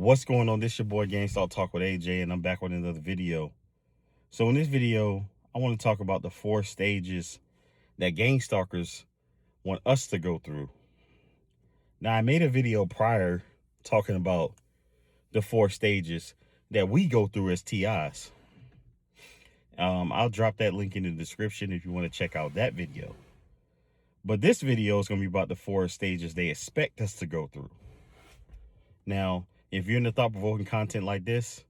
What's going on? This your boy Gangstalk Talk with AJ, and I'm back with another video. So in this video, I want to talk about the 4 stages that gangstalkers want us to go through. Now, I made a video prior talking about the 4 stages that we go through as TIs. I'll drop that link in the description if you want to check out that video. But this video is going to be about the 4 stages they expect us to go through. Now, if you're into thought-provoking content like this,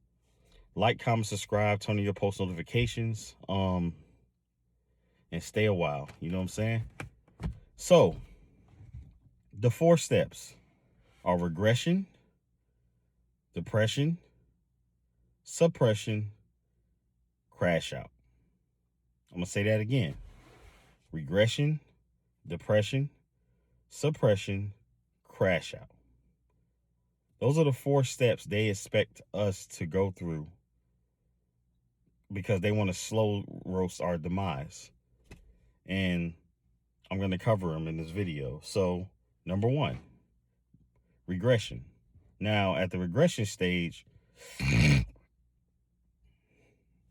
like, comment, subscribe, turn on your post notifications, and stay a while. You know what I'm saying? So, the 4 steps are regression, depression, suppression, crash out. I'm going to say that again. Regression, depression, suppression, crash out. Those are the 4 steps they expect us to go through because they want to slow roast our demise. And I'm going to cover them in this video. So, number 1, regression. Now, at the regression stage,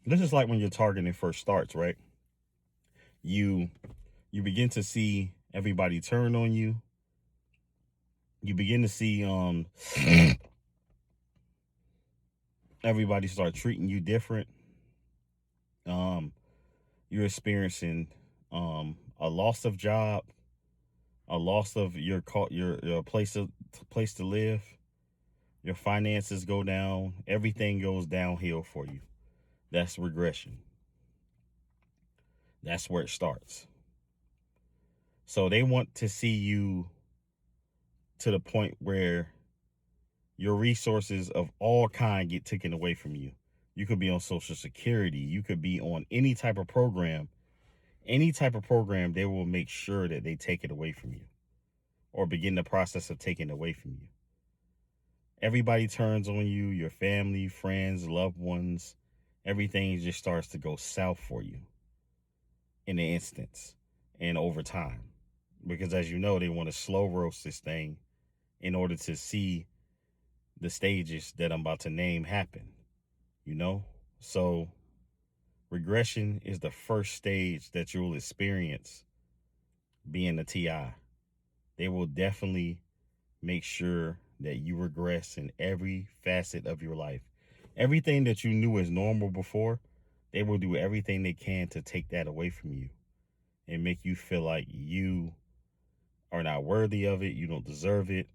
this is like when your targeting first starts, right? You begin to see everybody turn on you. You begin to see everybody start treating you different. You're experiencing a loss of job, a loss of your place to live. Your finances go down. Everything goes downhill for you. That's regression. That's where it starts. So they want to see you to the point where your resources of all kind get taken away from you. You could be on Social Security. You could be on any type of program. Any type of program, they will make sure that they take it away from you or begin the process of taking it away from you. Everybody turns on you, your family, friends, loved ones. Everything just starts to go south for you in an instance and over time. Because as you know, they want to slow roast this thing in order to see the stages that I'm about to name happen, you know? So regression is the first stage that you'll experience being a TI. They will definitely make sure that you regress in every facet of your life. Everything that you knew as normal before, they will do everything they can to take that away from you and make you feel like you are not worthy of it. You don't deserve it.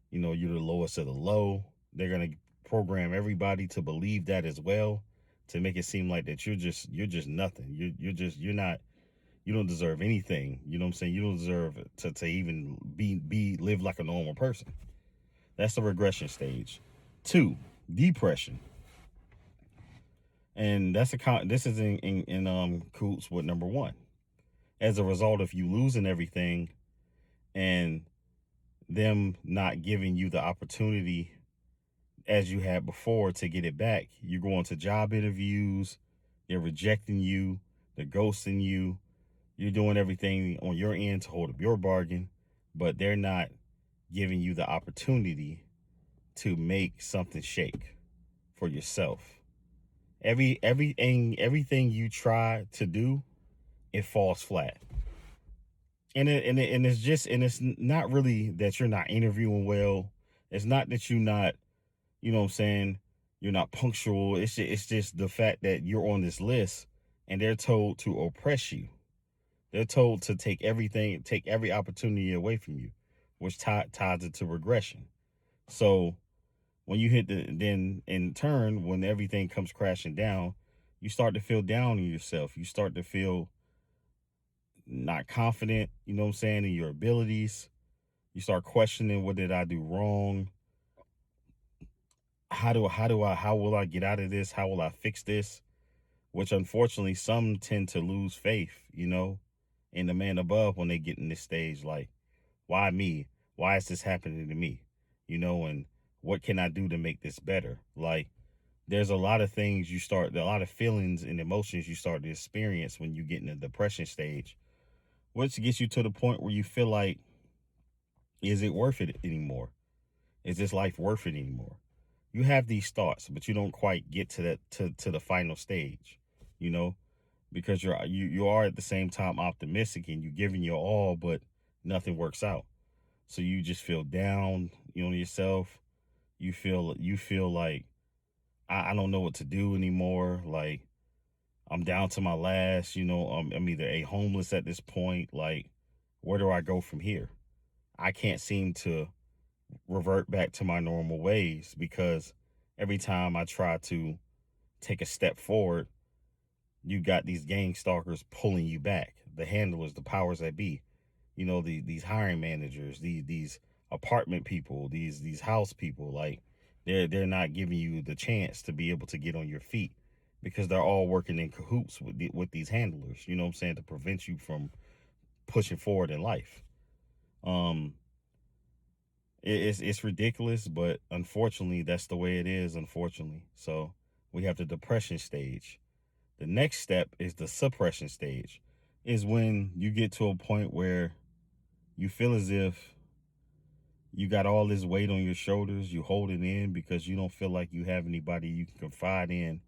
You know, you're the lowest of the low. They're going to program everybody to believe that as well, to make it seem like that you're just nothing. You don't deserve anything. You know what I'm saying? You don't deserve to even live like a normal person. That's the regression stage. 2, depression. And this is in cahoots with number 1. As a result of you losing everything and them not giving you the opportunity as you had before to get it back, you're going to job interviews, they're rejecting you, they're ghosting you, you're doing everything on your end to hold up your bargain, but they're not giving you the opportunity to make something shake for yourself. Everything you try to do, it falls flat. And it's not really that you're not interviewing well. It's not that you're not, you know what I'm saying, you're not punctual. It's just the fact that you're on this list and they're told to oppress you. They're told to take every opportunity away from you, which ties it to regression. So when you then in turn, when everything comes crashing down, you start to feel down on yourself. You start to feel not confident, you know what I'm saying, in your abilities. You start questioning, what did I do wrong? How will I get out of this? How will I fix this? Which unfortunately some tend to lose faith, you know, in the man above when they get in this stage. Like, why me? Why is this happening to me? You know, and what can I do to make this better? Like, there's a lot of things a lot of feelings and emotions you start to experience when you get in the depression stage, which gets you to the point where you feel like, is it worth it anymore? Is this life worth it anymore? you have these thoughts, but you don't quite get to that to the final stage, you know, because you are at the same time optimistic and you're giving your all, but nothing works out. So you just feel down, on yourself. You feel like I don't know what to do anymore. Like I'm down to my last. I'm either a homeless at this point. Like where do I go from here? I can't seem to revert back to my normal ways because every time I try to take a step forward, you got these gang stalkers pulling you back. The handlers, the powers that be, these hiring managers, these apartment people, these house people, like they're not giving you the chance to be able to get on your feet because they're all working in cahoots with these handlers. You know what I'm saying, to prevent you from pushing forward in life. Um, it's ridiculous, but unfortunately, that's the way it is. Unfortunately, so we have the depression stage. The next step is the suppression stage. Is when you get to a point where you feel as if you got all this weight on your shoulders, you hold it in because you don't feel like you have anybody you can confide in.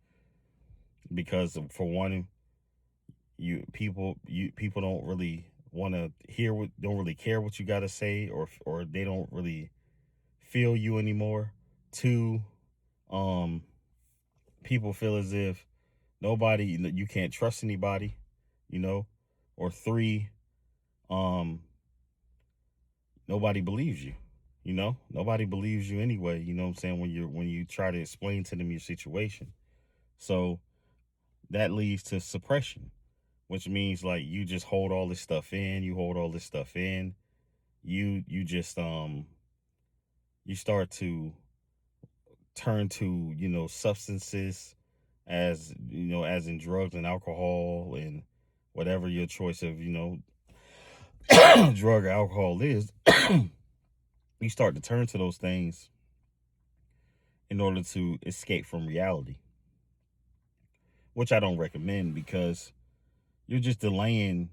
Because for one, people don't really want to don't really care what you got to say, or they don't really feel you anymore. Two, um, people feel as if you can't trust anybody, you know. Or three, um, nobody believes you. Nobody believes you anyway. You know what I'm saying, when you try to explain to them your situation. So that leads to suppression, which means like you just hold all this stuff in. You hold all this stuff in. You just you start to turn to substances, as in drugs and alcohol and whatever your choice of drug or alcohol is. You start to turn to those things in order to escape from reality, which I don't recommend because you're just delaying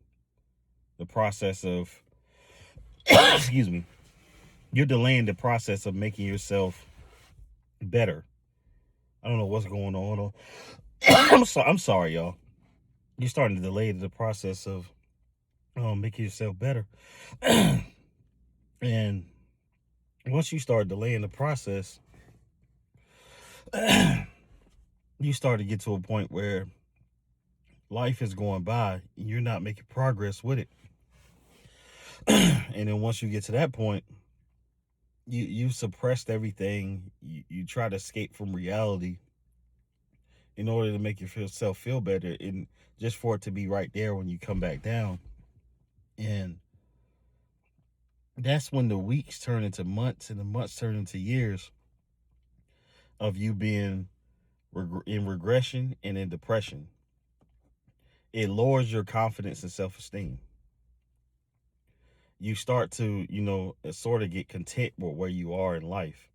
the process of excuse me, you're delaying the process of making yourself better. I don't know what's going on. I'm sorry, y'all. You're starting to delay the process of making yourself better. And once you start delaying the process, you start to get to a point where life is going by and you're not making progress with it. And then once you get to that point, you've suppressed everything. You try to escape from reality in order to make yourself feel better, and just for it to be right there when you come back down. And that's when the weeks turn into months and the months turn into years of you being in regression and in depression. It lowers your confidence and self-esteem. You start to, sort of get content with where you are in life,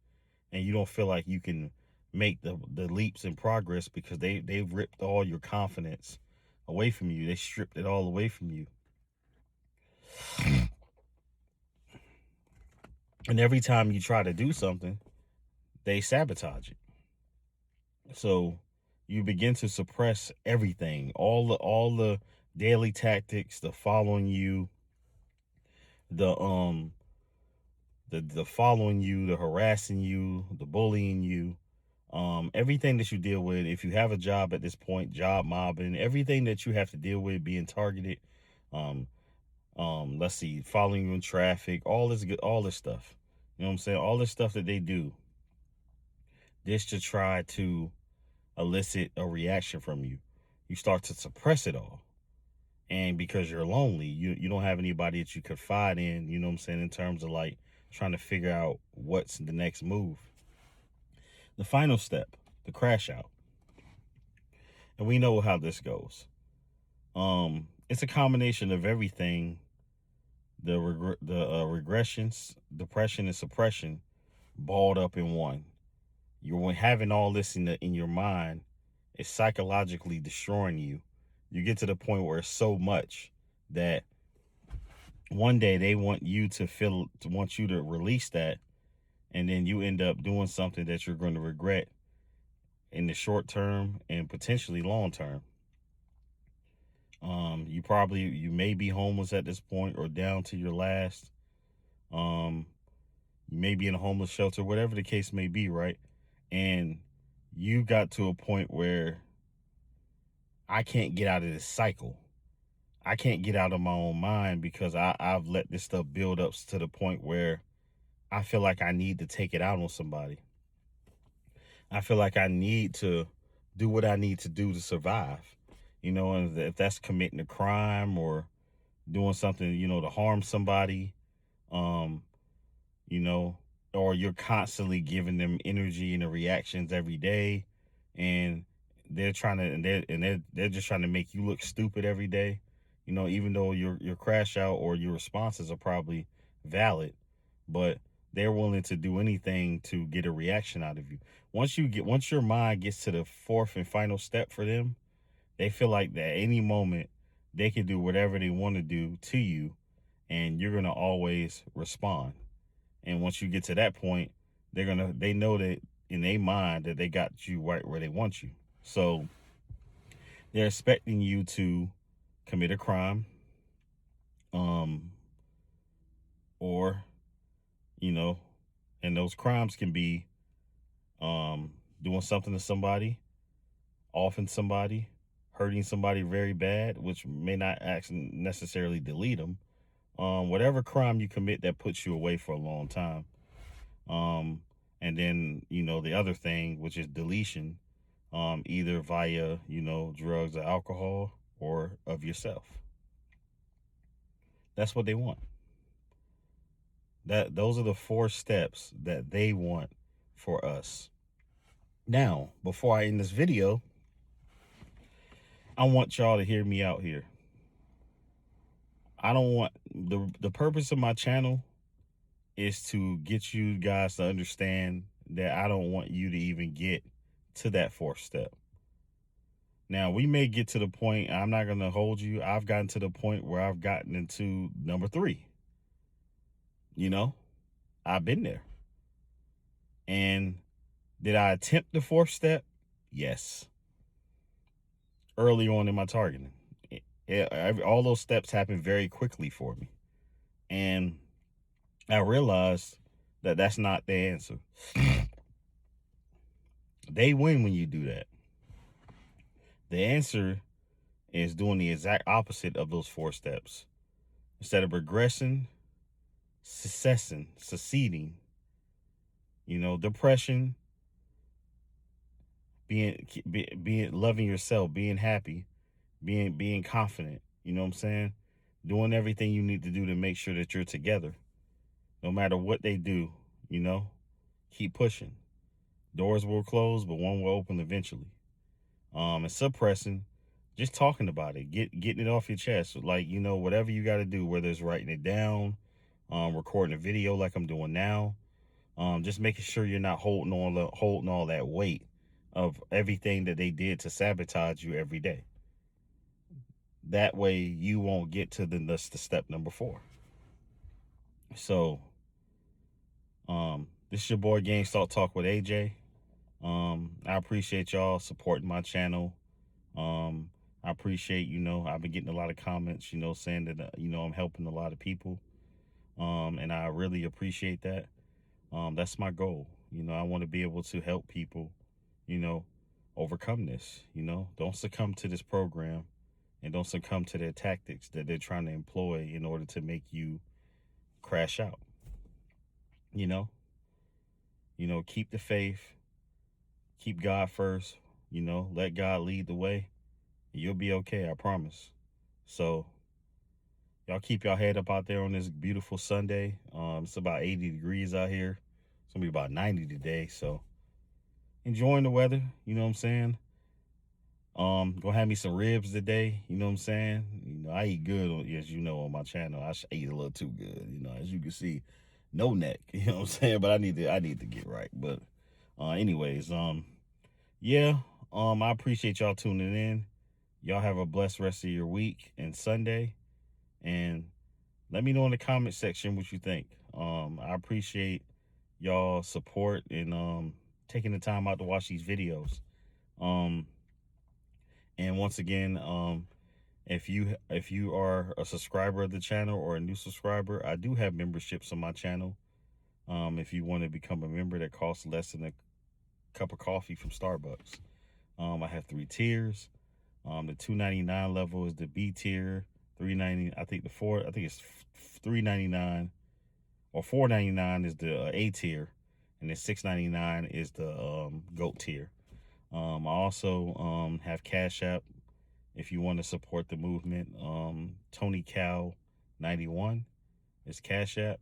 and you don't feel like you can make the leaps in progress because they've ripped all your confidence away from you. They stripped it all away from you. And every time you try to do something, they sabotage it. So you begin to suppress everything, all the daily tactics, the following you, the the following you, the harassing you, the bullying you, everything that you deal with. If you have a job at this point, job mobbing, everything that you have to deal with, being targeted, um, let's see, following you in traffic, all this stuff. You know what I'm saying? All this stuff that they do, this to try to elicit a reaction from you. You start to suppress it all. And because you're lonely, you don't have anybody that you confide in, you know what I'm saying, in terms of like trying to figure out what's the next move. The final step, the crash out. And we know how this goes. It's a combination of everything, the regressions, depression and suppression balled up in one. You're having all this in your mind is psychologically destroying you. You get to the point where it's so much that one day they want you to release that, and then you end up doing something that you're going to regret in the short term and potentially long term. You may be homeless at this point or down to your last. Um, you may be in a homeless shelter, whatever the case may be, right? And you got to a point where I can't get out of this cycle. I can't get out of my own mind because I've let this stuff build up to the point where I feel like I need to take it out on somebody. I feel like I need to do what I need to do to survive. And if that's committing a crime or doing something, to harm somebody, um, you know, or you're constantly giving them energy and the reactions every day, and they're trying to, and they're just trying to make you look stupid every day. Even though your crash out or your responses are probably valid, but they're willing to do anything to get a reaction out of you. Once your mind gets to the fourth and final step for them, they feel like that at any moment they can do whatever they want to do to you, and you're gonna always respond. And once you get to that point, they know that in their mind that they got you right where they want you. So they're expecting you to commit a crime, um, or you know, and those crimes can be doing something to somebody, offing somebody, hurting somebody very bad, which may not actually necessarily delete them. Whatever crime you commit that puts you away for a long time. Um, and then, the other thing, which is deletion, either via, drugs or alcohol or of yourself. That's what they want. Those are the 4 steps that they want for us. Now, before I end this video, I want y'all to hear me out here. I don't want the purpose of my channel is to get you guys to understand that I don't want you to even get to that 4th step. Now, we may get to the point, I'm not going to hold you. I've gotten to the point where I've gotten into number 3. I've been there. And did I attempt the 4th step? Yes. Early on in my targeting. All those steps happened very quickly for me. And I realized that that's not the answer. They win when you do that. The answer is doing the exact opposite of those 4 steps. Instead of regression, seceding, depression, being loving yourself, being happy, being confident, you know what I'm saying? Doing everything you need to do to make sure that you're together. No matter what they do, keep pushing. Doors will close, but one will open eventually. And suppressing, just talking about it, getting it off your chest. Like, whatever you got to do, whether it's writing it down, recording a video like I'm doing now, just making sure you're not holding all that weight of everything that they did to sabotage you every day. That way you won't get to the step number 4. So, this is your boy Gangstalk Talk with AJ. I appreciate y'all supporting my channel. I appreciate, I've been getting a lot of comments, saying that, I'm helping a lot of people. And I really appreciate that. That's my goal. I want to be able to help people, overcome this. Don't succumb to this program, and don't succumb to their tactics that they're trying to employ in order to make you crash out. Keep the faith, keep God first, let God lead the way. You'll be okay, I promise. So y'all keep y'all head up out there on this beautiful Sunday. It's about 80 degrees out here. It's gonna be about 90 today, so enjoying the weather, you know what I'm saying? Gonna have me some ribs today, you know what I'm saying? I eat good, as you know, on my channel. I eat a little too good, as you can see, no neck, you know what I'm saying? But I need to get right. But anyways, yeah, I appreciate y'all tuning in. Y'all have a blessed rest of your week and Sunday, and let me know in the comment section what you think. I appreciate y'all support and taking the time out to watch these videos. And once again, if you are a subscriber of the channel or a new subscriber, I do have memberships on my channel. If you want to become a member, that costs less than a cup of coffee from Starbucks. I have 3 tiers. The $2.99 level is the B tier. $3.90. I think it's $3.99 or $4.99 is the A tier, and then $6.99 is the GOAT tier. I also have Cash App if you want to support the movement. Tony Cow 91 is Cash App.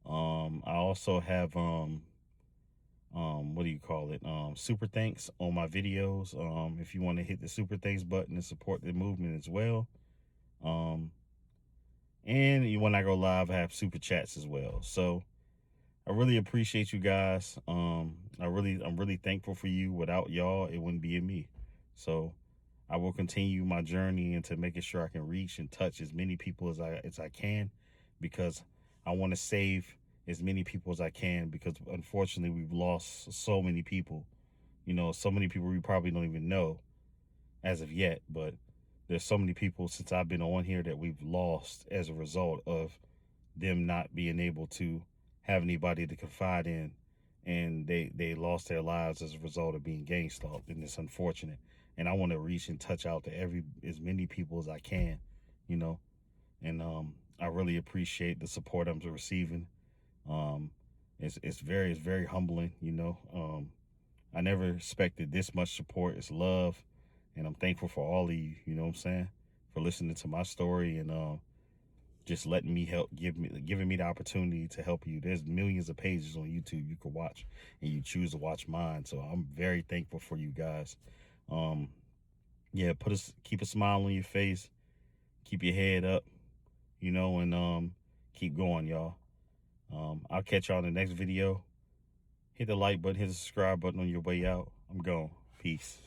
I also have what do you call it? Super thanks on my videos. If you want to hit the super thanks button and support the movement as well. And when I go live, I have super chats as well. So I really appreciate you guys. I'm really thankful for you. Without y'all, it wouldn't be in me. So I will continue my journey into making sure I can reach and touch as many people as I can, because I want to save as many people as I can, because unfortunately we've lost so many people. So many people we probably don't even know as of yet, but there's so many people since I've been on here that we've lost as a result of them not being able to have anybody to confide in, and they lost their lives as a result of being gang stalked, and it's unfortunate. And I want to reach and touch out to as many people as I can, you know. And I really appreciate the support I'm receiving. Um, it's very humbling, I never expected this much support. It's love, and I'm thankful for all of you. You know what I'm saying? For listening to my story and just letting me giving me the opportunity to help you. There's millions of pages on YouTube you can watch, and you choose to watch mine. So I'm very thankful for you guys. Yeah, keep a smile on your face, keep your head up, and keep going, y'all. I'll catch y'all in the next video. Hit the like button, hit the subscribe button on your way out. I'm gone. Peace.